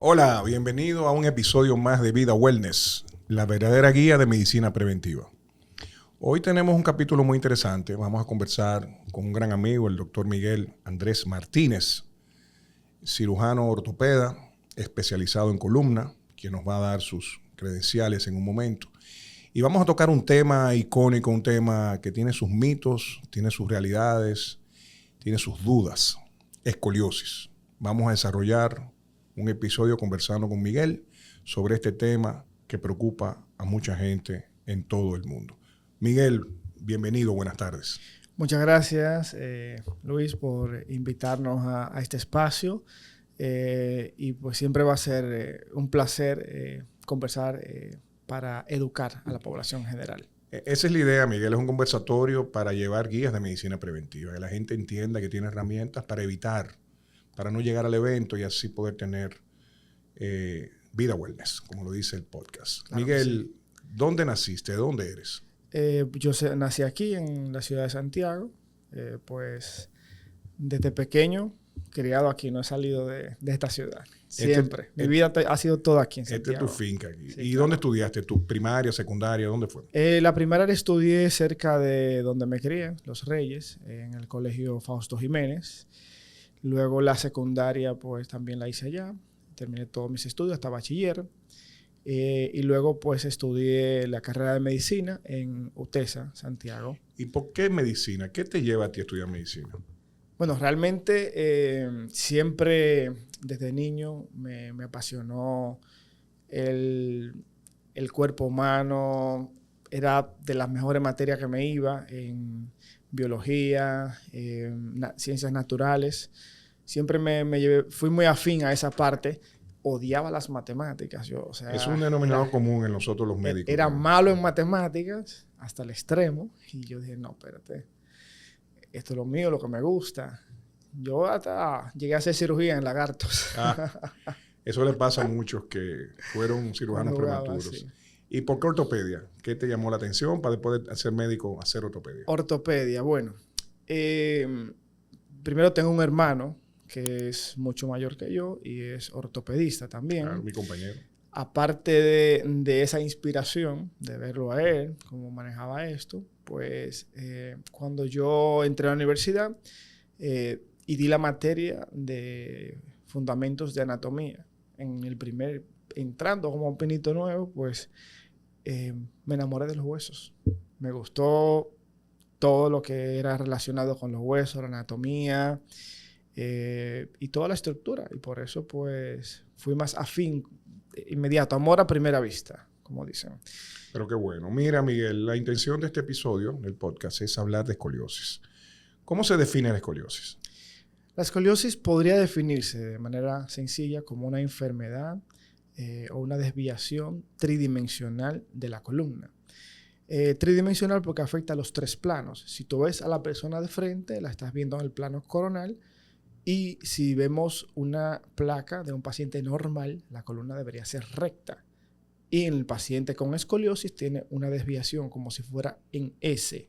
Hola, bienvenido a un episodio más de Vida Wellness, la verdadera guía de medicina preventiva. Hoy tenemos un capítulo muy interesante. Vamos a conversar con un gran amigo, el doctor Miguel Andrés Martínez, cirujano ortopeda, especializado en columna, quien nos va a dar sus credenciales en un momento. Y vamos a tocar un tema icónico, un tema que tiene sus mitos, tiene sus realidades, tiene sus dudas: escoliosis. Vamos a desarrollar un episodio conversando con Miguel sobre este tema que preocupa a mucha gente en todo el mundo. Miguel, bienvenido, buenas tardes. Muchas gracias, Luis, por invitarnos a este espacio. Y pues siempre va a ser un placer conversar para educar a la población en general. Esa es la idea, Miguel. Es un conversatorio para llevar guías de medicina preventiva, que la gente entienda que tiene herramientas para evitar, para no llegar al evento y así poder tener vida wellness, como lo dice el podcast. Claro, Miguel, sí. ¿Dónde naciste? ¿De dónde eres? Yo nací aquí en la ciudad de Santiago. Pues desde pequeño, criado aquí, no he salido de esta ciudad. Siempre. Mi vida ha sido toda aquí en Santiago. Esta es tu finca aquí. Sí, ¿Y claro. dónde estudiaste? ¿Tu primaria, secundaria? ¿Dónde fue? La primaria la estudié cerca de donde me crié, Los Reyes, en el colegio Fausto Jiménez. Luego la secundaria pues también la hice allá. Terminé todos mis estudios hasta bachiller. Y luego pues estudié la carrera de medicina en UTESA, Santiago. ¿Y por qué medicina? ¿Qué te lleva a ti a estudiar medicina? Bueno, realmente siempre desde niño me apasionó el cuerpo humano. Era de las mejores materias que me iba en biología, ciencias naturales. Siempre fui muy afín a esa parte. Odiaba las matemáticas. Es un denominador común en nosotros los médicos. Era malo en matemáticas hasta el extremo. Y yo dije, no, espérate. Esto es lo mío, lo que me gusta. Yo hasta llegué a hacer cirugía en lagartos. Eso le pasa a muchos que fueron cirujanos prematuros. Sí. ¿Y por qué ortopedia? ¿Qué te llamó la atención para después de ser médico hacer ortopedia? Ortopedia, bueno. Primero tengo un hermano que es mucho mayor que yo y es ortopedista también. Claro, mi compañero. Aparte de esa inspiración, de verlo a él, cómo manejaba esto, pues cuando yo entré a la universidad y di la materia de fundamentos de anatomía, entrando como un pinito nuevo, pues me enamoré de los huesos. Me gustó todo lo que era relacionado con los huesos, la anatomía y toda la estructura. Y por eso pues fui más afín, inmediato, amor a primera vista, como dicen. Pero qué bueno. Mira, Miguel, la intención de este episodio del podcast es hablar de escoliosis. ¿Cómo se define la escoliosis? La escoliosis podría definirse de manera sencilla como una enfermedad o una desviación tridimensional de la columna. Tridimensional porque afecta a los tres planos. Si tú ves a la persona de frente, la estás viendo en el plano coronal. Y si vemos una placa de un paciente normal, la columna debería ser recta. Y en el paciente con escoliosis tiene una desviación como si fuera en S.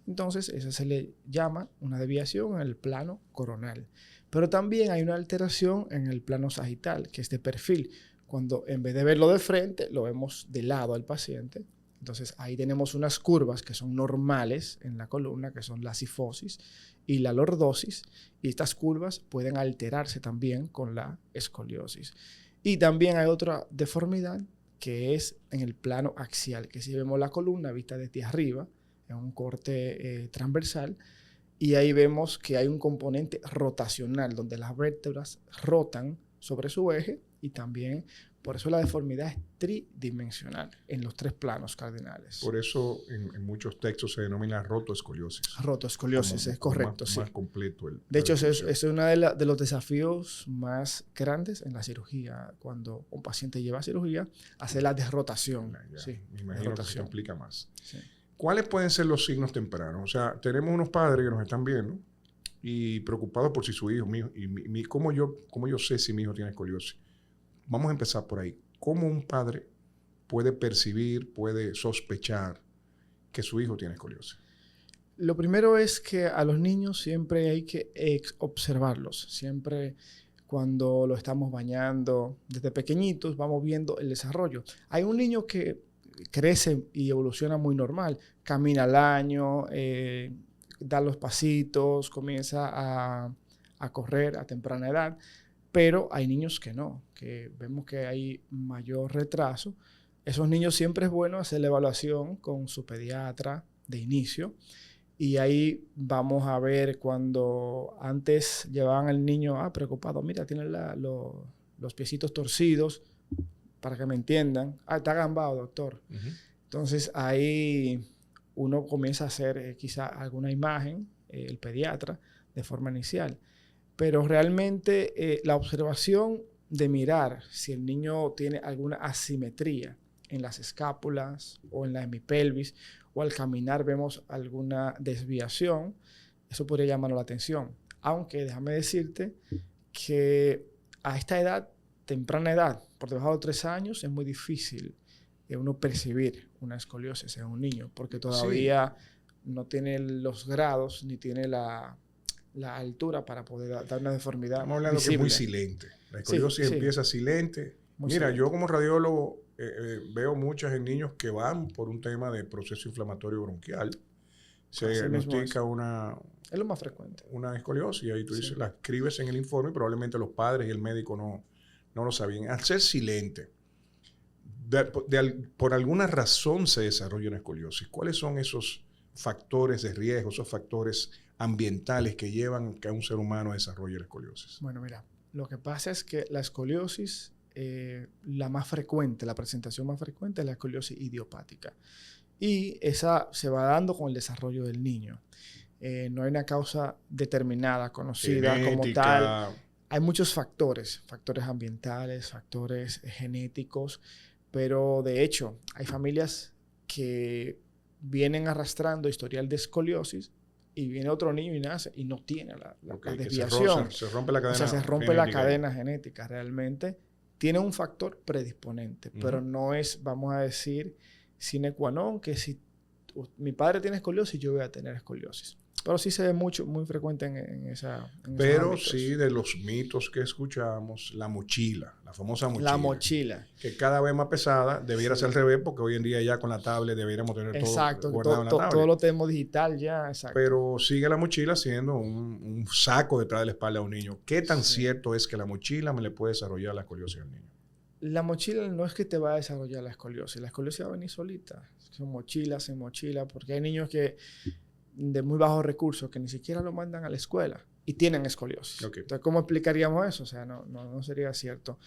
Entonces, esa se le llama una desviación en el plano coronal. Pero también hay una alteración en el plano sagital, que es de perfil. Cuando en vez de verlo de frente, lo vemos de lado al paciente. Entonces, ahí tenemos unas curvas que son normales en la columna, que son la cifosis y la lordosis. Y estas curvas pueden alterarse también con la escoliosis. Y también hay otra deformidad que es en el plano axial, que si vemos la columna vista desde arriba, en un corte transversal, y ahí vemos que hay un componente rotacional, donde las vértebras rotan sobre su eje, y también por eso la deformidad es tridimensional en los tres planos cardinales. Por eso en muchos textos se denomina rotoescoliosis. Rotoescoliosis, es correcto, más, sí. Más completo. De hecho, es uno de los desafíos más grandes en la cirugía. Cuando un paciente lleva a cirugía, hacer la desrotación. Sí, me imagino que se complica más. Sí. ¿Cuáles pueden ser los signos tempranos? O sea, tenemos unos padres que nos están viendo y preocupados por si su hijo, ¿cómo yo sé si mi hijo tiene escoliosis? Vamos a empezar por ahí. ¿Cómo un padre puede percibir, puede sospechar que su hijo tiene escoliosis? Lo primero es que a los niños siempre hay que observarlos. Siempre cuando lo estamos bañando. Desde pequeñitos vamos viendo el desarrollo. Hay un niño que crece y evoluciona muy normal. Camina al año, da los pasitos, comienza a correr a temprana edad. Pero hay niños que no, que vemos que hay mayor retraso. Esos niños siempre es bueno hacer la evaluación con su pediatra de inicio. Y ahí vamos a ver cuando antes llevaban al niño preocupado. Mira, tiene los piecitos torcidos, para que me entiendan. Está gambado, doctor. Uh-huh. Entonces ahí uno comienza a hacer quizá alguna imagen, el pediatra, de forma inicial. Pero realmente la observación de mirar si el niño tiene alguna asimetría en las escápulas o en la hemipelvis, o al caminar vemos alguna desviación, eso podría llamarnos la atención. Aunque déjame decirte que a esta edad, temprana edad, por debajo de los 3 años, es muy difícil uno percibir una escoliosis en un niño, porque todavía no tiene los grados ni tiene la altura para poder dar una deformidad. Estamos hablando visible. Que es muy silente. La escoliosis empieza silente. Mira, silente. Yo como radiólogo veo muchas en niños que van por un tema de proceso inflamatorio bronquial. Se diagnostica es lo más frecuente. Una escoliosis y ahí tú dices, la escribes en el informe y probablemente los padres y el médico no lo sabían. Al ser silente, por alguna razón se desarrolla una escoliosis. ¿Cuáles son esos factores de riesgo, esos factores ambientales que llevan que a un ser humano desarrolle la escoliosis? Bueno, mira, lo que pasa es que la escoliosis, la más frecuente, la presentación más frecuente es la escoliosis idiopática. Y esa se va dando con el desarrollo del niño. No hay una causa determinada, conocida genética, como tal. Hay muchos factores ambientales, factores genéticos, pero de hecho hay familias que vienen arrastrando historial de escoliosis y viene otro niño y nace y no tiene la desviación. Se rompe la cadena genética. Se rompe la cadena genética realmente. Tiene un factor predisponente, pero no es, vamos a decir, sine qua non, que si mi padre tiene escoliosis, yo voy a tener escoliosis. Pero sí se ve muy frecuente en esa. Pero sí, de los mitos que escuchamos, la mochila, la famosa mochila. La mochila. Que cada vez más pesada, debiera ser al revés, porque hoy en día ya con la tablet deberíamos tener todo guardado en la tablet. Todo lo tenemos digital ya, exacto. Pero sigue la mochila siendo un saco detrás de la espalda de un niño. ¿Qué tan cierto es que la mochila me le puede desarrollar la escoliosis al niño? La mochila no es que te va a desarrollar la escoliosis va a venir solita. Son mochilas en mochila, porque hay niños que de muy bajos recursos que ni siquiera lo mandan a la escuela y tienen escoliosis. Okay. Entonces, ¿cómo explicaríamos eso? O sea, no sería cierto.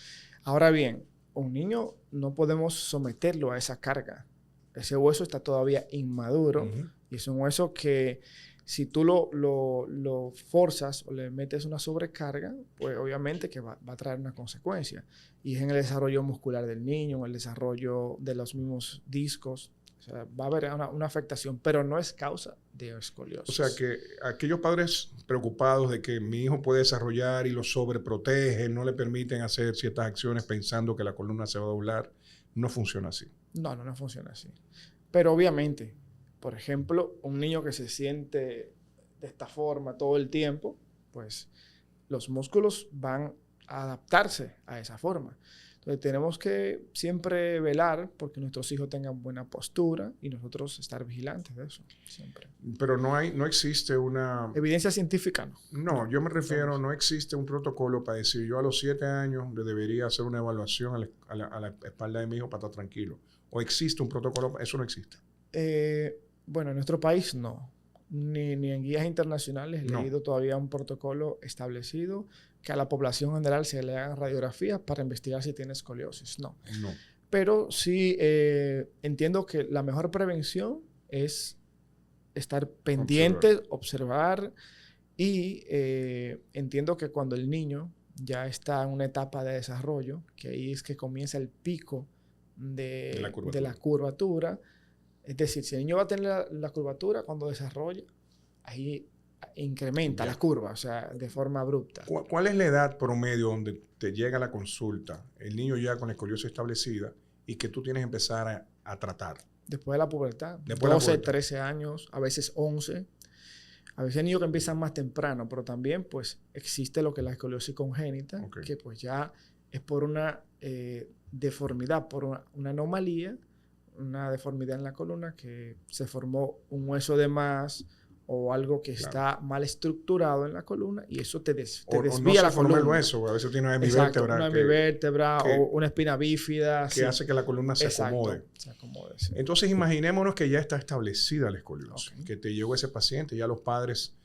Ahora bien, un niño no podemos someterlo a esa carga. Ese hueso está todavía inmaduro y es un hueso que si tú lo forzas o le metes una sobrecarga, pues obviamente que va a traer una consecuencia. Y es en el desarrollo muscular del niño, en el desarrollo de los mismos discos. O sea, va a haber una afectación, pero no es causa de escoliosis. O sea, que aquellos padres preocupados de que mi hijo puede desarrollar y lo sobreprotegen, no le permiten hacer ciertas acciones pensando que la columna se va a doblar, no funciona así. No funciona así. Pero obviamente, por ejemplo, un niño que se siente de esta forma todo el tiempo, pues los músculos van a adaptarse a esa forma. Entonces tenemos que siempre velar porque nuestros hijos tengan buena postura y nosotros estar vigilantes de eso, siempre. Pero no existe una... Evidencia científica, ¿no? No, yo me refiero, no existe un protocolo para decir, yo a los 7 años le debería hacer una evaluación a la espalda de mi hijo para estar tranquilo. ¿O existe un protocolo? Eso no existe. Bueno, en nuestro país no. Ni en guías internacionales he leído todavía un protocolo establecido que a la población general se le hagan radiografías para investigar si tiene escoliosis. No. Pero sí entiendo que la mejor prevención es estar pendiente, observar y entiendo que cuando el niño ya está en una etapa de desarrollo, que ahí es que comienza el pico de la curvatura. Es decir, si el niño va a tener la curvatura cuando desarrolla, ahí incrementa la curva, o sea, de forma abrupta. ¿Cuál es la edad promedio donde te llega la consulta, el niño ya con la escoliosis establecida y que tú tienes que empezar a tratar? Después de la pubertad. 12, 13 años, a veces 11. A veces hay niños que empiezan más temprano, pero también pues existe lo que es la escoliosis congénita, Ok. que pues ya es por una deformidad, por una anomalía, una deformidad en la columna que se formó un hueso de más o algo que Claro. está mal estructurado en la columna y eso te O no desvía se la forma el columna. hueso, a veces tiene una Exacto, hemivértebra una hemivértebra que- o una espina bífida. que sí. hace que la columna se Exacto, acomode. se acomode, sí. Entonces imaginémonos que ya está establecida la escoliosis, Ok. que te llegó ese paciente, ya los padres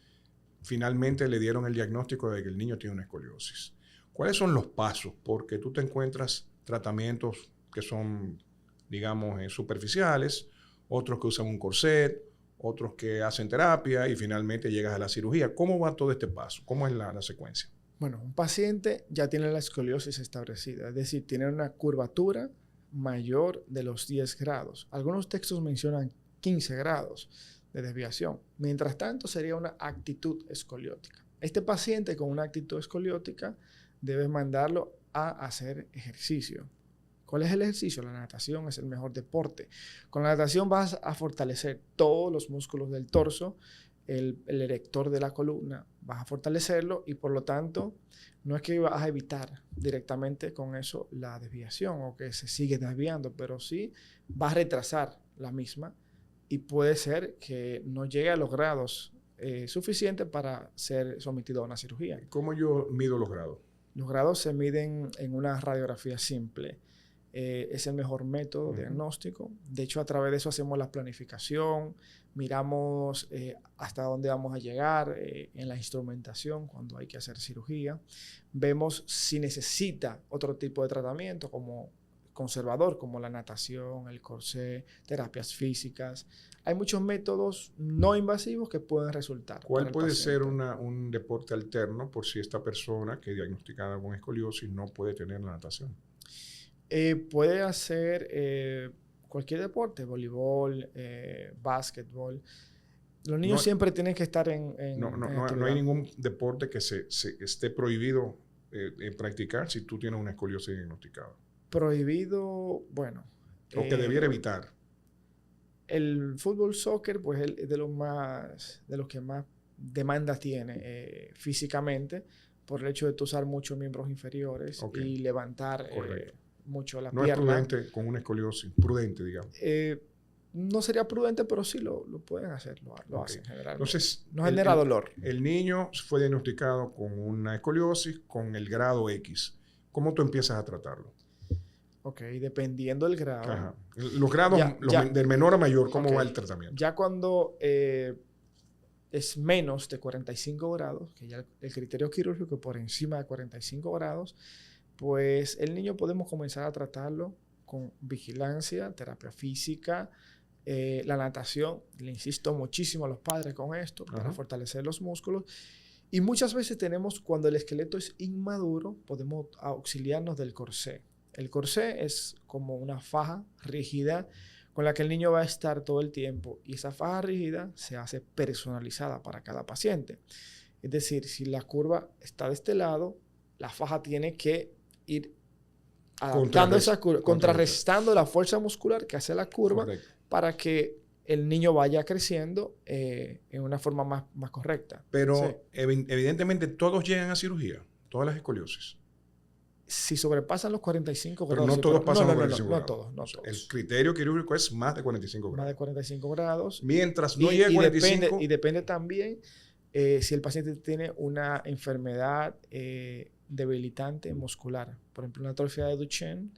finalmente le dieron el diagnóstico de que el niño tiene una escoliosis. ¿Cuáles son los pasos? Porque tú te encuentras tratamientos que son, digamos, superficiales, otros que usan un corset, otros que hacen terapia y finalmente llegas a la cirugía. ¿Cómo va todo este paso? ¿Cómo es la secuencia? Bueno, un paciente ya tiene la escoliosis establecida, es decir, tiene una curvatura mayor de los 10 grados. Algunos textos mencionan 15 grados de desviación. Mientras tanto, sería una actitud escoliótica. Este paciente con una actitud escoliótica debes mandarlo a hacer ejercicio. ¿Cuál es el ejercicio? La natación es el mejor deporte. Con la natación vas a fortalecer todos los músculos del torso, el erector de la columna, vas a fortalecerlo y por lo tanto no es que vas a evitar directamente con eso la desviación o que se sigue desviando, pero sí vas a retrasar la misma y puede ser que no llegue a los grados suficientes para ser sometido a una cirugía. ¿Cómo yo mido los grados? Los grados se miden en una radiografía simple. Es el mejor método diagnóstico. De hecho, a través de eso hacemos la planificación, miramos hasta dónde vamos a llegar en la instrumentación cuando hay que hacer cirugía. Vemos si necesita otro tipo de tratamiento como conservador, como la natación, el corsé, terapias físicas. Hay muchos métodos no invasivos que pueden resultar. ¿Cuál puede ser un deporte alterno por si esta persona que es diagnosticada con escoliosis no puede tener la natación? Puede hacer cualquier deporte, voleibol, básquetbol. Los niños siempre tienen que estar en no hay ningún deporte que se esté prohibido practicar si tú tienes una escoliosis diagnosticada. Prohibido, bueno. O que debiera evitar. El fútbol, soccer, pues es de los que más demanda tiene físicamente por el hecho de tú usar muchos miembros inferiores y levantar mucho la pierna. No es prudente con una escoliosis, prudente, digamos. No sería prudente, pero sí lo pueden hacer, lo hacen generalmente. Entonces, no genera dolor. El niño fue diagnosticado con una escoliosis con el grado X. ¿Cómo tú empiezas a tratarlo? Ok, dependiendo del grado. Ajá. Los grados, del menor a mayor, ¿cómo va el tratamiento? Ya cuando es menos de 45 grados, que ya el criterio quirúrgico por encima de 45 grados, pues el niño podemos comenzar a tratarlo con vigilancia, terapia física, la natación. Le insisto muchísimo a los padres con esto para fortalecer los músculos. Y muchas veces cuando el esqueleto es inmaduro, podemos auxiliarnos del corsé. El corsé es como una faja rígida con la que el niño va a estar todo el tiempo y esa faja rígida se hace personalizada para cada paciente. Es decir, si la curva está de este lado, la faja tiene que ir adaptando esa curva, contrarrestando la fuerza muscular que hace la curva para que el niño vaya creciendo en una forma más correcta. Pero evidentemente todos llegan a cirugía, todas las escoliosis. Si sobrepasan los 45 grados. Pero no todos pasan los 45 grados. No todos. El criterio quirúrgico es más de 45 grados. Más de 45 grados. Mientras no llegue a 45... Y depende también si el paciente tiene una enfermedad debilitante muscular. Por ejemplo, una atrofia de Duchenne,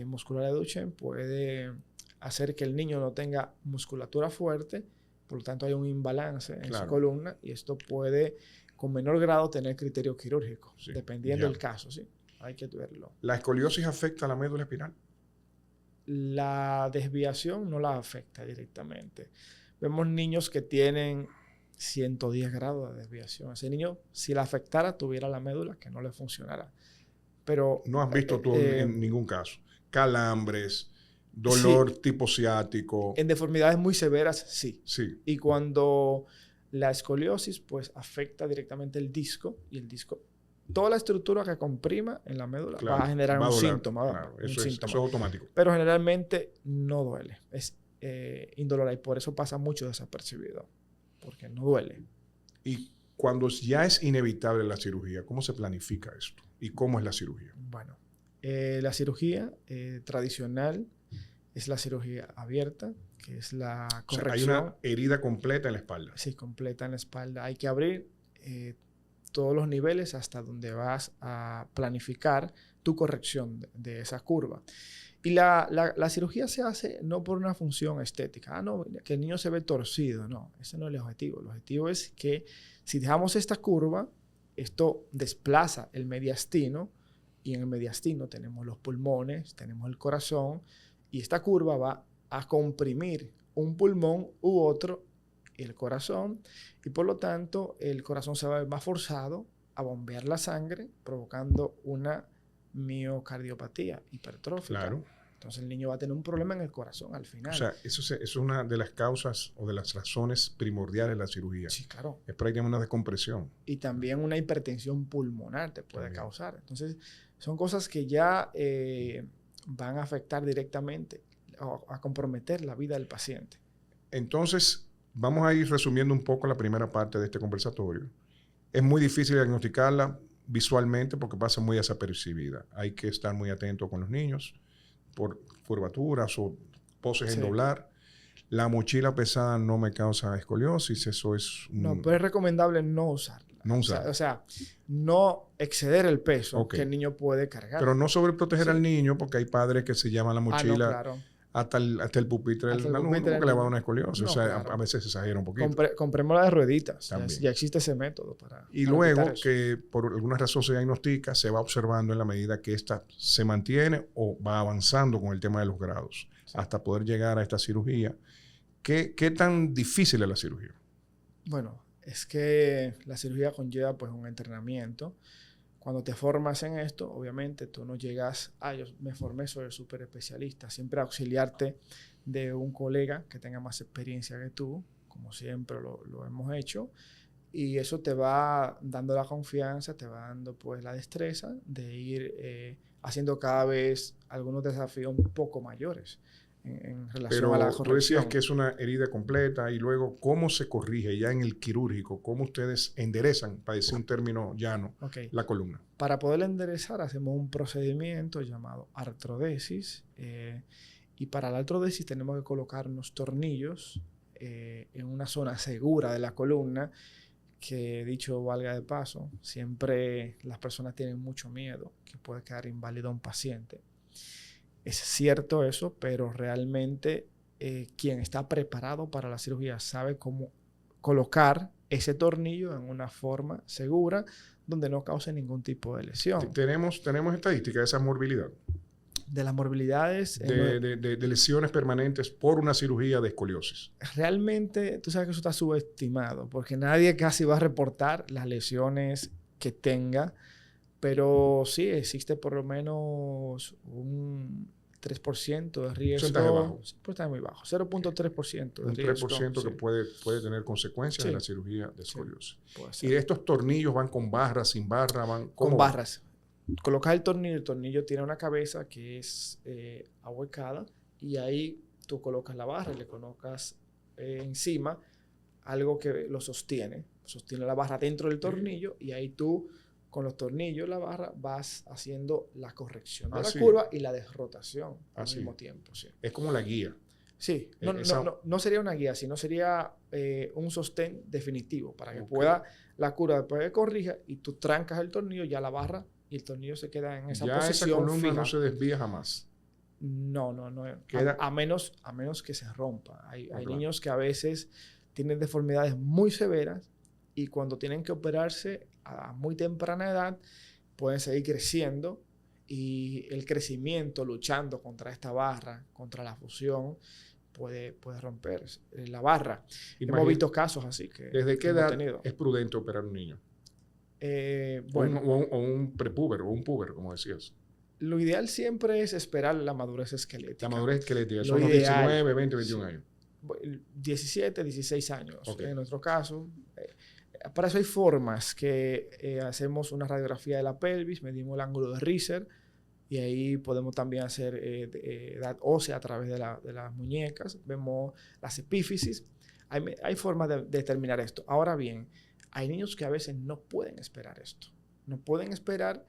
muscular de Duchenne, puede hacer que el niño no tenga musculatura fuerte, por lo tanto hay un imbalance en su columna y esto puede, con menor grado, tener criterio quirúrgico, dependiendo del caso, ¿sí? Hay que verlo. ¿La escoliosis afecta a la médula espinal? La desviación no la afecta directamente. Vemos niños que tienen 110 grados de desviación. Ese niño, si la afectara, tuviera la médula que no le funcionara. Pero no has visto tú en ningún caso calambres, dolor tipo ciático. En deformidades muy severas, sí. Sí. Y cuando la escoliosis, pues afecta directamente el disco y el disco, toda la estructura que comprima en la médula va a generar un síntoma. Eso es automático. Pero generalmente no duele. Es indolora y por eso pasa mucho desapercibido. Porque no duele. Y cuando ya es inevitable la cirugía, ¿cómo se planifica esto? ¿Y cómo es la cirugía? Bueno, la cirugía tradicional es la cirugía abierta, que es la corrección. O sea, hay una herida completa en la espalda. Sí, completa en la espalda. Hay que abrir todos los niveles hasta donde vas a planificar tu corrección de esa curva. Y la cirugía se hace no por una función estética. Ah, no, que el niño se ve torcido. No, ese no es el objetivo. El objetivo es que si dejamos esta curva, esto desplaza el mediastino, y en el mediastino tenemos los pulmones, tenemos el corazón, y esta curva va a comprimir un pulmón u otro, el corazón, y por lo tanto el corazón se va a ver más forzado a bombear la sangre, provocando una miocardiopatía hipertrófica. Claro. Entonces el niño va a tener un problema en el corazón al final. O sea, eso es una de las causas o de las razones primordiales de la cirugía. Sí, claro. Es prácticamente una descompresión. Y también una hipertensión pulmonar te puede También causar. Entonces, son cosas que ya van a afectar directamente o a comprometer la vida del paciente. Entonces, vamos a ir resumiendo un poco la primera parte de este conversatorio. Es muy difícil diagnosticarla visualmente porque pasa muy desapercibida. Hay que estar muy atento con los niños por curvaturas o poses en doblar. La mochila pesada no me causa escoliosis, eso es... No, pero es recomendable no usarla. No usarla. O sea, no exceder el peso que el niño puede cargar. Pero no sobreproteger al niño, porque hay padres que se llaman la mochila claro. hasta el pupitre del alumno porque le va a dar una escoliosis. No, o sea, claro. A veces se exagera un poquito. Compremos las rueditas. Ya existe ese método para... Y luego que por alguna razón se diagnostica, se va observando en la medida que ésta se mantiene o va avanzando con el tema de los grados, hasta poder llegar a esta cirugía. ¿Qué tan difícil es la cirugía? Bueno, es que la cirugía conlleva pues un entrenamiento. Cuando te formas en esto, obviamente tú no llegas, yo me formé, soy el súper especialista. Siempre auxiliarte de un colega que tenga más experiencia que tú, como siempre lo hemos hecho. Y eso te va dando la confianza, te va dando pues la destreza de ir haciendo cada vez algunos desafíos un poco mayores en relación a la corrección. Pero tú decías que es una herida completa y luego, ¿cómo se corrige ya en el quirúrgico? ¿Cómo ustedes enderezan, para decir un término llano, la columna? Para poder enderezar hacemos un procedimiento llamado artrodesis y para la artrodesis tenemos que colocar unos tornillos en una zona segura de la columna que, dicho valga de paso, siempre las personas tienen mucho miedo que puede quedar inválido un paciente. Es cierto eso, pero realmente quien está preparado para la cirugía sabe cómo colocar ese tornillo en una forma segura donde no cause ningún tipo de lesión. ¿Tenemos estadísticas de esa morbilidad? De las morbilidades... de lesiones permanentes por una cirugía de escoliosis. Realmente, tú sabes que eso está subestimado, porque nadie casi va a reportar las lesiones que tenga, pero sí existe por lo menos un 3% de riesgo. Porcentaje bajo. Está muy bajo, 0.3% de riesgo. Un 3% que puede tener consecuencias en la cirugía de escoliosis. Sí, ¿Y estos tornillos van con barras, sin barra? Con barras. Colocas el tornillo tiene una cabeza que es ahuecada y ahí tú colocas la barra y le colocas encima algo que lo sostiene la barra dentro del tornillo y ahí tú con los tornillos la barra vas haciendo la corrección de la curva y la desrotación al mismo tiempo. Sí. Es como la guía. Sí, no sería una guía, sino sería un sostén definitivo para que pueda la curva después que corrija y tú trancas el tornillo, ya la barra y el tornillo se queda en esa posición esa columna fija. No se desvía jamás. No. A menos que se rompa. Hay niños que a veces tienen deformidades muy severas y cuando tienen que operarse a muy temprana edad pueden seguir creciendo y el crecimiento luchando contra esta barra, contra la fusión, puede romper la barra. Hemos visto casos así que... ¿Desde qué edad es prudente operar un niño? O un prepúber o un puber, como decías. Lo ideal siempre es esperar la madurez esquelética. La madurez esquelética, son los 19, 20, 21 años. 17, 16 años, en nuestro caso. Para eso hay formas que hacemos una radiografía de la pelvis, medimos el ángulo de Risser y ahí podemos también hacer edad ósea a través de las muñecas. Vemos las epífisis. Hay formas de determinar esto. Ahora bien, Hay niños que a veces no pueden esperar esto. No pueden esperar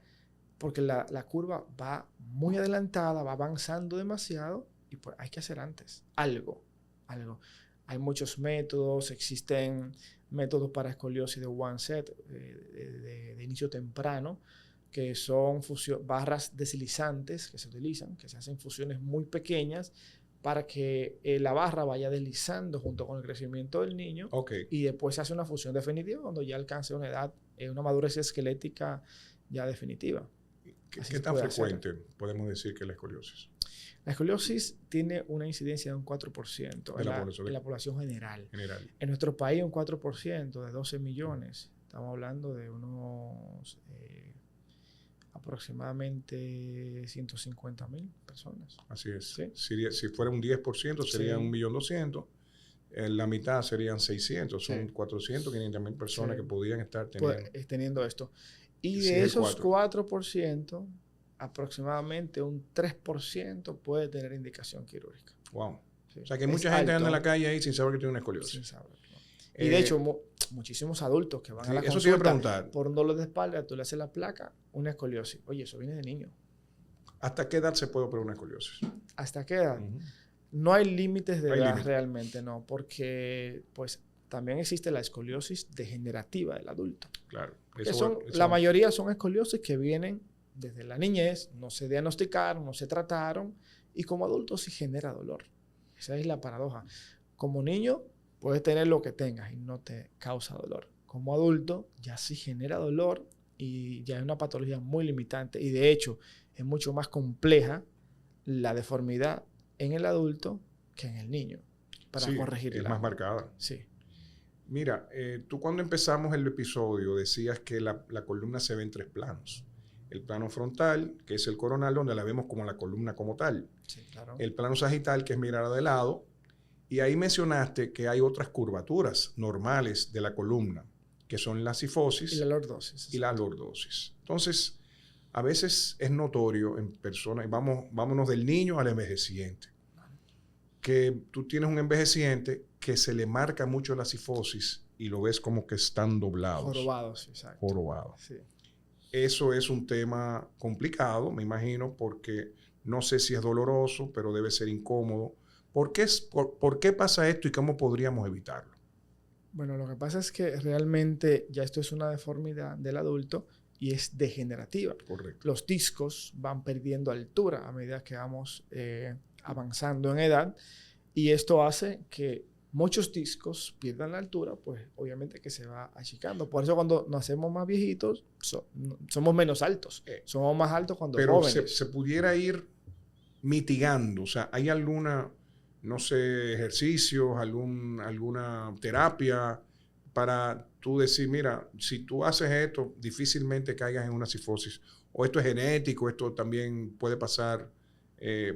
porque la curva va muy adelantada, va avanzando demasiado y pues hay que hacer antes algo. Hay muchos métodos, existen métodos para escoliosis de one-set, de inicio temprano, que son barras deslizantes que se utilizan, que se hacen fusiones muy pequeñas para que la barra vaya deslizando junto con el crecimiento del niño. Okay. Y después se hace una fusión definitiva cuando ya alcance una edad, una madurez esquelética ya definitiva. ¿Qué tan frecuente podemos decir que es la escoliosis? La escoliosis tiene una incidencia de un 4% en la población general. En nuestro país un 4% de 12 millones. Estamos hablando de unos aproximadamente 150,000 personas. Así es. ¿Sí? Si fuera un 10% sería sí. 1.200.000. La mitad serían 600. Son 400, 500,000 personas que podrían estar teniendo esto. Y de esos 4%, aproximadamente un 3% puede tener indicación quirúrgica. Wow. Sí. O sea que mucha gente anda en la calle ahí sin saber que tiene una escoliosis. Sin saber. Y de hecho, muchísimos adultos que van a la consulta, eso te iba a preguntar. Por un dolor de espalda, tú le haces la placa, una escoliosis. Oye, eso viene de niño. ¿Hasta qué edad se puede operar una escoliosis? ¿Hasta qué edad? No hay límites de edad realmente, no. Porque pues también existe la escoliosis degenerativa del adulto. Claro. La mayoría son escoliosis que vienen desde la niñez, no se diagnosticaron, no se trataron, y como adulto sí genera dolor. Esa es la paradoja. Como niño puedes tener lo que tengas y no te causa dolor. Como adulto ya sí genera dolor y ya es una patología muy limitante. Y de hecho es mucho más compleja la deformidad en el adulto que en el niño. Para corregirla. Es más marcada. Sí. Mira, tú cuando empezamos el episodio decías que la columna se ve en 3 planos. El plano frontal, que es el coronal, donde la vemos como la columna como tal. Sí, claro. El plano sagital, que es mirada de lado. Y ahí mencionaste que hay otras curvaturas normales de la columna, que son la cifosis y la lordosis. Entonces, a veces es notorio en personas, y vámonos del niño al envejeciente, que tú tienes un envejeciente que se le marca mucho la cifosis y lo ves como que están doblados. Jorobados, exacto. Jorobados. Sí. Eso es un tema complicado, me imagino, porque no sé si es doloroso, pero debe ser incómodo. ¿Por qué pasa esto y cómo podríamos evitarlo? Bueno, lo que pasa es que realmente ya esto es una deformidad del adulto y es degenerativa. Correcto. Los discos van perdiendo altura a medida que vamos avanzando en edad y esto hace que muchos discos pierdan la altura, pues obviamente que se va achicando. Por eso cuando nos hacemos más viejitos, somos menos altos. Somos más altos cuando jóvenes. Pero se pudiera ir mitigando. O sea, ¿hay alguna, no sé, ejercicios, alguna terapia para tú decir, mira, si tú haces esto, difícilmente caigas en una cifosis? ¿O esto es genético? ¿Esto también puede pasar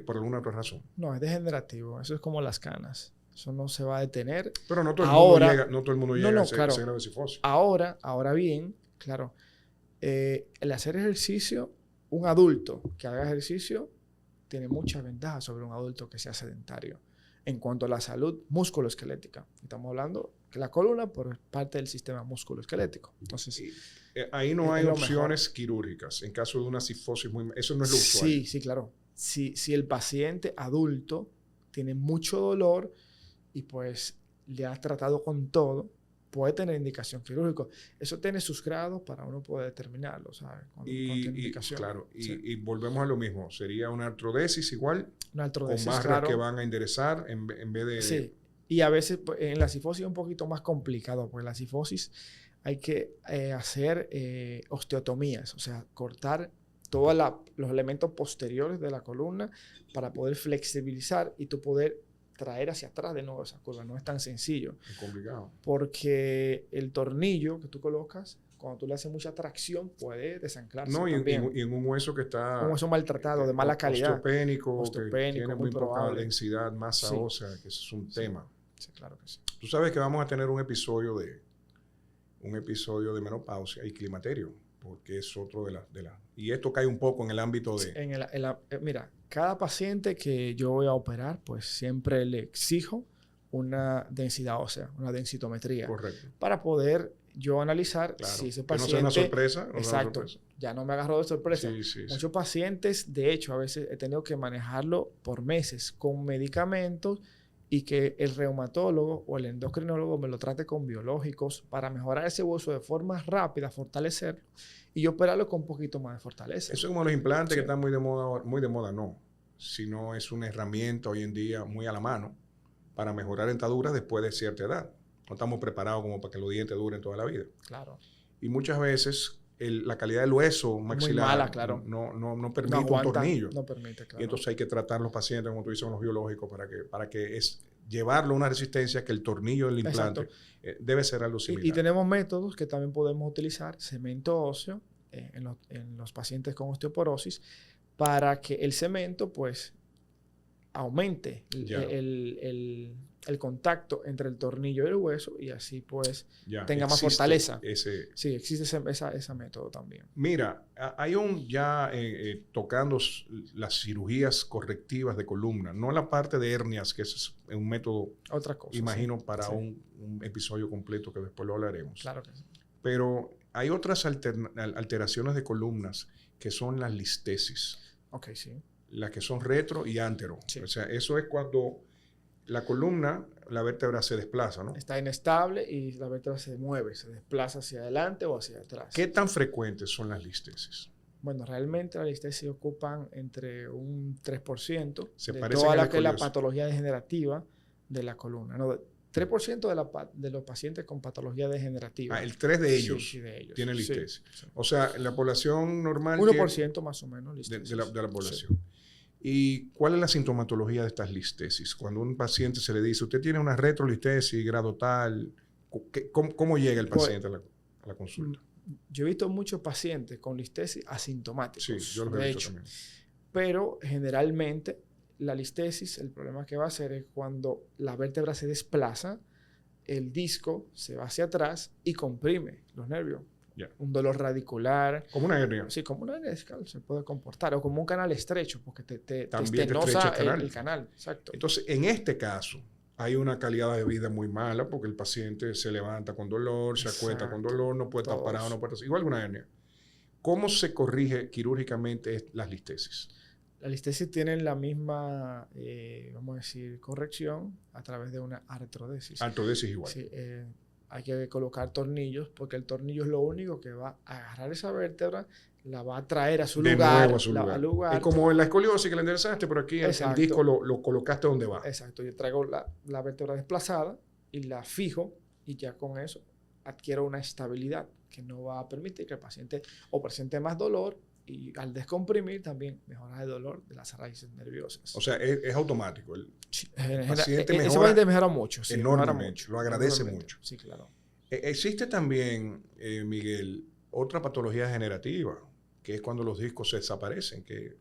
por alguna otra razón? No, es degenerativo. Eso es como las canas. Eso no se va a detener. Pero no todo el mundo llega a ese grado de cifosis. Ahora bien, claro, el hacer ejercicio, un adulto que haga ejercicio tiene mucha ventaja sobre un adulto que sea sedentario. En cuanto a la salud musculoesquelética. Estamos hablando que la columna por parte del sistema musculoesquelético. Entonces, ahí no hay opciones quirúrgicas en caso de una cifosis eso no es lo usual. Sí, claro. Si el paciente adulto tiene mucho dolor y pues le has tratado con todo, puede tener indicación quirúrgica. Eso tiene sus grados para uno poder determinarlo, ¿sabes? Con indicación. Claro, y volvemos a lo mismo. Sería una artrodesis igual, una artrodesis, con barras que van a enderezar en vez de... Sí, y a veces pues, en la cifosis es un poquito más complicado, porque en la cifosis hay que hacer osteotomías, o sea, cortar todos los elementos posteriores de la columna para poder flexibilizar y tú poder traer hacia atrás de nuevo esa curva. No es tan sencillo. Es complicado. Porque el tornillo que tú colocas, cuando tú le haces mucha tracción, puede desanclarse. No, y en un hueso que está... Un hueso maltratado, de mala calidad. Osteopénico, que tiene muy poca densidad, masa sí. ósea, que eso es un tema. Sí, claro que sí. Tú sabes que vamos a tener un episodio de menopausia y climaterio, porque es otro de las... Y esto cae un poco en el ámbito de... Mira, cada paciente que yo voy a operar, pues siempre le exijo una densidad ósea, una densitometría. Correcto. Para poder yo analizar Claro. si ese Que no paciente... sea una sorpresa. Exacto. Ya no me agarró de sorpresa. Sí. Muchos pacientes, de hecho, a veces he tenido que manejarlo por meses con medicamentos y que el reumatólogo o el endocrinólogo me lo trate con biológicos para mejorar ese hueso de forma rápida, fortalecerlo y yo operarlo con un poquito más de fortaleza. Eso es como los implantes que están muy de moda, no. Sino es una herramienta hoy en día muy a la mano para mejorar dentaduras después de cierta edad. No estamos preparados como para que los dientes duren toda la vida. Claro. Y muchas veces la calidad del hueso maxilar muy mala, claro. no permite No aguanta, un tornillo. No permite, claro. Y entonces hay que tratar a los pacientes, como tú dices, con los biológicos para que llevarlo a una resistencia que el tornillo del implante debe ser algo similar. Y tenemos métodos que también podemos utilizar, cemento óseo, en los pacientes con osteoporosis, para que el cemento, pues, aumente el contacto entre el tornillo y el hueso y así, pues, tenga más fortaleza. Sí, existe ese método también. Mira, hay tocando las cirugías correctivas de columna, no la parte de hernias, que es un método, otra cosa, imagino, para un episodio completo que después lo hablaremos. Claro que sí. Pero hay otras alteraciones de columnas que son las listesis. Ok, sí. Las que son retro y antero. Sí. O sea, eso es cuando la columna, la vértebra se desplaza, ¿no? Está inestable y la vértebra se mueve, se desplaza hacia adelante o hacia atrás. ¿Qué tan frecuentes son las listesis? Bueno, realmente las listesis ocupan entre un 3% de toda la patología degenerativa de la columna. No, 3% de los pacientes con patología degenerativa. El 3 de ellos, sí, de ellos tiene listesis. Sí. O sea, en la población normal 1% más o menos listesis. de la población. Sí. ¿Y cuál es la sintomatología de estas listesis? Cuando a un paciente se le dice, usted tiene una retrolistesis, grado tal, ¿cómo llega el paciente a la consulta? Yo he visto muchos pacientes con listesis asintomáticos. Sí, yo los he visto también. Pero generalmente la listesis, el problema que va a hacer es cuando la vértebra se desplaza, el disco se va hacia atrás y comprime los nervios. Yeah. Un dolor radicular. Como una hernia. Sí, como una hernia se puede comportar. O como un canal estrecho, porque te estrecha el canal. Exacto. Entonces, en este caso, hay una calidad de vida muy mala porque el paciente se levanta con dolor, se acuesta con dolor, no puede estar parado, no puede estar... Igual que una hernia. ¿Cómo se corrige quirúrgicamente las listesis? La listesis tiene la misma, vamos a decir, corrección a través de una artrodesis. Artrodesis igual. Sí, hay que colocar tornillos porque el tornillo es lo único que va a agarrar esa vértebra, la va a traer a su lugar. Nuevo a su lugar. Es como en la escoliosis que la enderezaste, pero aquí el disco lo colocaste donde va. Exacto. Yo traigo la vértebra desplazada y la fijo y ya con eso adquiero una estabilidad que no va a permitir que el paciente o presente más dolor y al descomprimir también mejora el dolor de las raíces nerviosas. O sea, es automático. El paciente mejora mucho. Sí, enormemente. Lo agradece mucho. Sí, claro. Existe también, Miguel, otra patología degenerativa, que es cuando los discos se desaparecen, que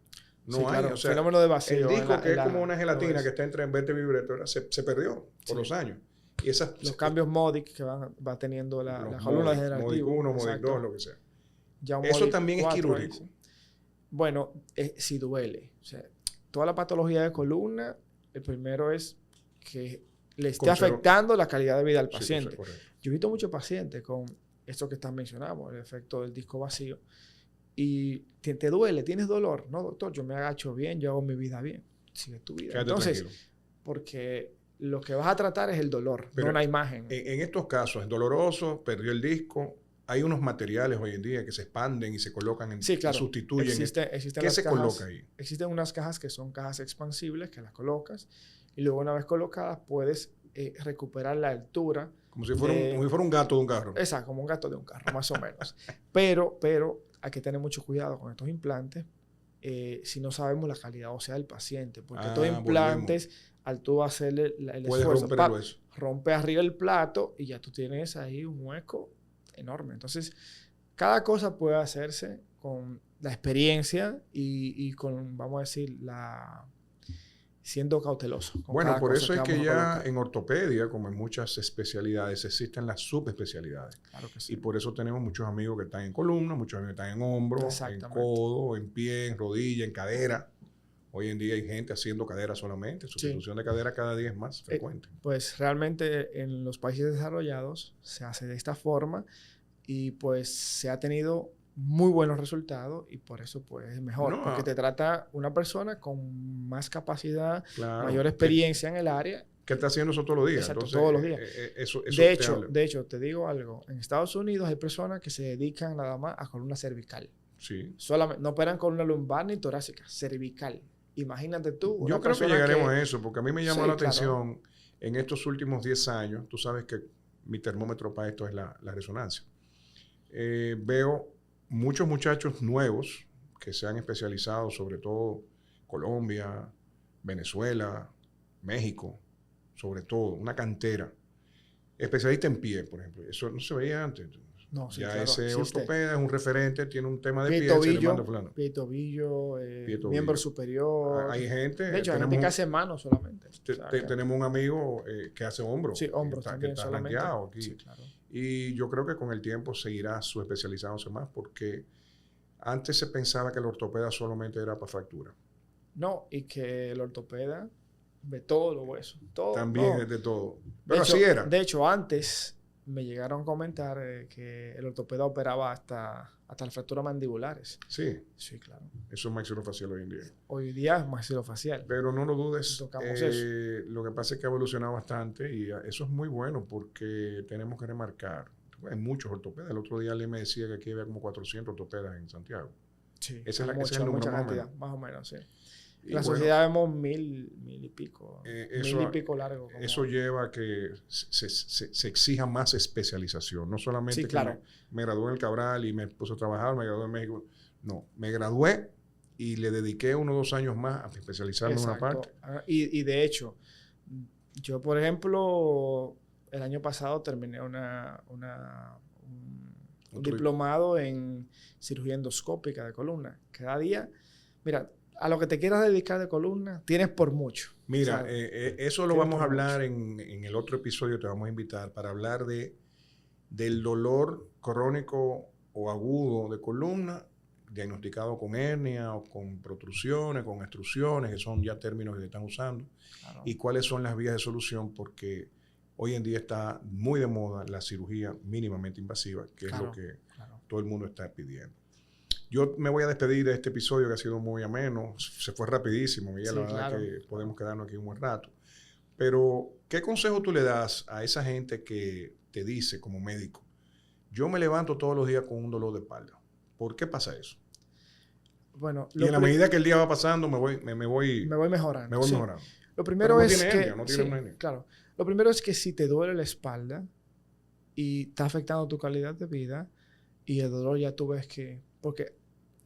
no hay. Claro, o sea, fenómeno de vacío. El disco, que es como una gelatina que está entre vértebra y vértebra, se perdió por los años. Y los cambios MODIC que va teniendo la columna degenerativa. MODIC 1, MODIC 2, lo que sea. Ya eso también es quirúrgico. Bueno, sí duele. O sea, toda la patología de columna, el primero es que le esté afectando la calidad de vida al paciente. Yo he visto muchos pacientes con esto que mencionamos, el efecto del disco vacío, y te duele, tienes dolor. No, doctor, yo me agacho bien, yo hago mi vida bien. Sigue tu vida. Quédate entonces, tranquilo. Porque lo que vas a tratar es el dolor, no una imagen. En estos casos es doloroso, perdió el disco. Hay unos materiales hoy en día que se expanden y se colocan en sustituyen. Existen ¿Qué se coloca ahí? Existen unas cajas que son cajas expansibles que las colocas y luego una vez colocadas puedes recuperar la altura. Como si fuera un gato de un carro. Exacto, como un gato de un carro, más o menos. Pero hay que tener mucho cuidado con estos implantes si no sabemos la calidad ósea del paciente. Porque estos implantes, al tú hacerle el esfuerzo, rompe arriba el plato y ya tú tienes ahí un hueco enorme. Entonces, cada cosa puede hacerse con la experiencia y con, vamos a decir, siendo cauteloso. Bueno, por eso es que ya en ortopedia, como en muchas especialidades, existen las subespecialidades. Claro que sí. Y por eso tenemos muchos amigos que están en columna, muchos amigos que están en hombro, en codo, en pie, en rodilla, en cadera. Hoy en día hay gente haciendo cadera solamente. Sustitución de cadera cada día es más frecuente. Pues realmente en los países desarrollados se hace de esta forma y pues se ha tenido muy buenos resultados y por eso pues es mejor. Porque te trata una persona con más capacidad, mayor experiencia en el área. Que está haciendo eso todos los días. Exacto, Entonces, todos los días. Eso de hecho, te digo algo. En Estados Unidos hay personas que se dedican nada más a columna cervical. Sí. Solamente, no operan columna lumbar ni torácica, cervical. Imagínate tú. Yo creo que llegaremos a eso, porque a mí me llamó la atención en estos últimos 10 años. Tú sabes que mi termómetro para esto es la resonancia. Veo muchos muchachos nuevos que se han especializado, sobre todo Colombia, Venezuela, México, sobre todo, una cantera. Especialista en pie, por ejemplo. Eso no se veía antes. No, sí, ya claro, ese existe. ortopeda es un referente, tiene un tema de pie, pie, tobillo, se le manda fulano. Pie, tobillo, miembro superior. Hay gente... De hecho, hay gente que hace manos solamente. Tenemos un amigo que hace hombros. Sí, hombros también, que está solamente. aquí. Sí, claro. Y yo creo que con el tiempo seguirá especializándose más, porque antes se pensaba que el ortopeda solamente era para fractura. No, y que el ortopeda ve todos los huesos. Todo, también es de todo. Pero así era. De hecho, antes me llegaron a comentar que el ortopeda operaba hasta las fracturas mandibulares. Sí. Sí, claro. Eso es maxilofacial hoy en día. Hoy día es maxilofacial. Pero no lo dudes. Tocamos eso. Lo que pasa es que ha evolucionado bastante y eso es muy bueno porque tenemos que remarcar. Hay muchos ortopedas. El otro día alguien me decía que aquí había como 400 ortopedas en Santiago. Sí. Ese es el número más o menos, sí. En la bueno, sociedad vemos mil y pico. Mil y pico largo. Eso lleva a que se exija más especialización. No solamente sí, claro. que me gradué en el Cabral y me puse a trabajar, me gradué en México. No, me gradué y le dediqué 1 o 2 años más a especializarme en una parte. Y de hecho, yo, por ejemplo, el año pasado terminé un diplomado en cirugía endoscópica de columna. Cada día, mira, a lo que te quieras dedicar de columna, tienes por mucho. Mira, o sea, eso lo vamos a hablar en el otro episodio, te vamos a invitar para hablar del dolor crónico o agudo de columna, diagnosticado con hernia o con protrusiones, con extrusiones, que son ya términos que se están usando, claro. Y cuáles son las vías de solución, porque hoy en día está muy de moda la cirugía mínimamente invasiva, que claro, es lo que todo el mundo está pidiendo. Yo me voy a despedir de este episodio que ha sido muy ameno. Se fue rapidísimo, Miguel. Sí, la verdad que podemos quedarnos aquí un buen rato. Pero, ¿qué consejo tú le das a esa gente que te dice como médico, yo me levanto todos los días con un dolor de espalda? ¿Por qué pasa eso? Bueno, y en la medida que el día va pasando, me voy mejorando. Me voy mejorando. Lo primero es que... claro. Lo primero es que si te duele la espalda y está afectando tu calidad de vida y el dolor ya tú ves que... Porque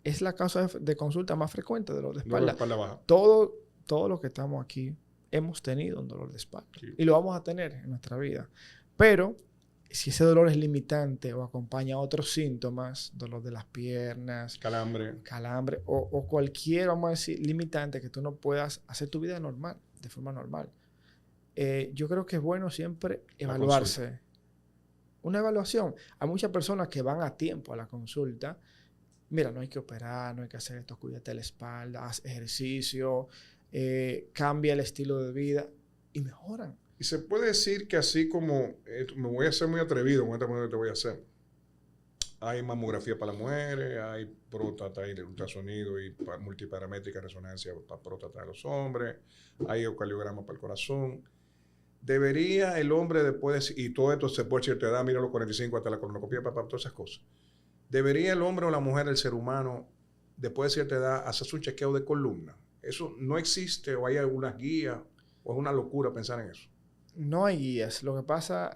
es la causa de consulta más frecuente de dolor de espalda. Baja. Todos los que estamos aquí hemos tenido un dolor de espalda. Sí. Y lo vamos a tener en nuestra vida. Pero si ese dolor es limitante o acompaña otros síntomas, dolor de las piernas, calambre o cualquier, vamos a decir, limitante que tú no puedas hacer tu vida normal, de forma normal. Yo creo que es bueno siempre evaluarse. Una evaluación. Hay muchas personas que van a tiempo a la consulta. Mira, no hay que operar, no hay que hacer esto, cuídate la espalda, haz ejercicio, cambia el estilo de vida y mejoran. Y se puede decir que así como, me voy a hacer muy atrevido con esta pregunta que te voy a hacer. Hay mamografía para las mujeres, hay próstata y ultrasonido y multiparamétrica resonancia para próstata de los hombres, hay ecocardiograma para el corazón. Debería el hombre después, y todo esto se puede decir, te da, mira los 45 hasta la colonoscopia, para todas esas cosas. ¿Debería el hombre o la mujer, el ser humano, después de cierta edad, hacerse un chequeo de columna? ¿Eso no existe o hay algunas guías o es una locura pensar en eso? No hay guías. Lo que pasa,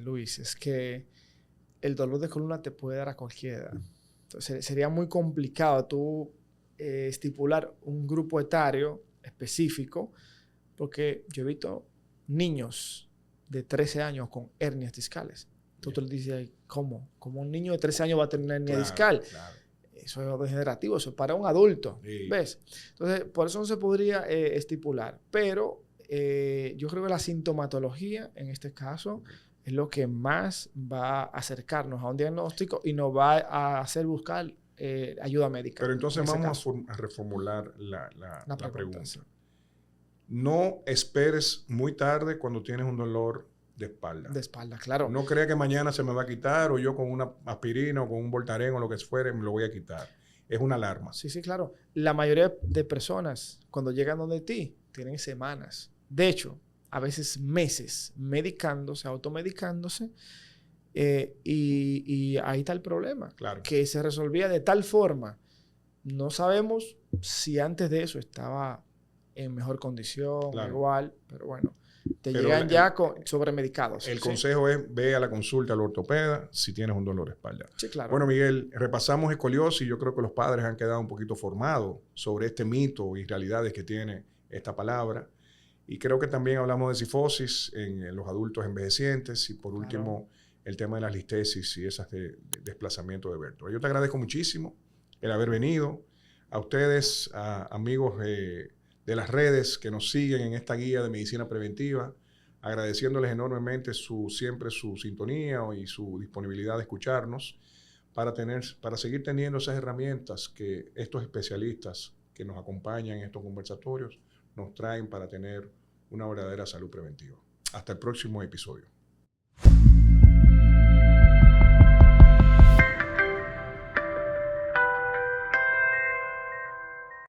Luis, es que el dolor de columna te puede dar a cualquier edad. Entonces, sería muy complicado tú estipular un grupo etario específico, porque yo he visto niños de 13 años con hernias discales. Tú te lo dices, ¿cómo? ¿Cómo un niño de 13 años va a tener una hernia discal? Claro. Eso es degenerativo, eso es para un adulto. Sí. ¿Ves? Entonces, por eso no se podría estipular. Pero yo creo que la sintomatología, en este caso, es lo que más va a acercarnos a un diagnóstico y nos va a hacer buscar ayuda médica. Pero entonces en ese vamos caso. a reformular la pregunta. Sí. No esperes muy tarde cuando tienes un dolor de espalda. De espalda, claro. No crea que mañana se me va a quitar o yo con una aspirina o con un Voltaren o lo que fuere me lo voy a quitar. Es una alarma. Sí, sí, claro. La mayoría de personas cuando llegan donde ti tienen semanas. De hecho, a veces meses medicándose, automedicándose. Y ahí está el problema. Claro. Que se resolvía de tal forma. No sabemos si antes de eso estaba en mejor condición, Claro. igual, pero bueno, Pero llegan ya sobremedicados. El ¿sí? consejo es ve a la consulta al ortopeda si tienes un dolor de espalda. Sí, claro. Bueno, Miguel, repasamos escoliosis. Yo creo que los padres han quedado un poquito formados sobre este mito y realidades que tiene esta palabra. Y creo que también hablamos de cifosis en los adultos envejecientes y por último el tema de las listesis y esas de desplazamiento de vértebra. Yo te agradezco muchísimo el haber venido. A ustedes, amigos de las redes que nos siguen en esta guía de medicina preventiva, agradeciéndoles enormemente siempre su sintonía y su disponibilidad de escucharnos para seguir teniendo esas herramientas que estos especialistas que nos acompañan en estos conversatorios nos traen para tener una verdadera salud preventiva. Hasta el próximo episodio.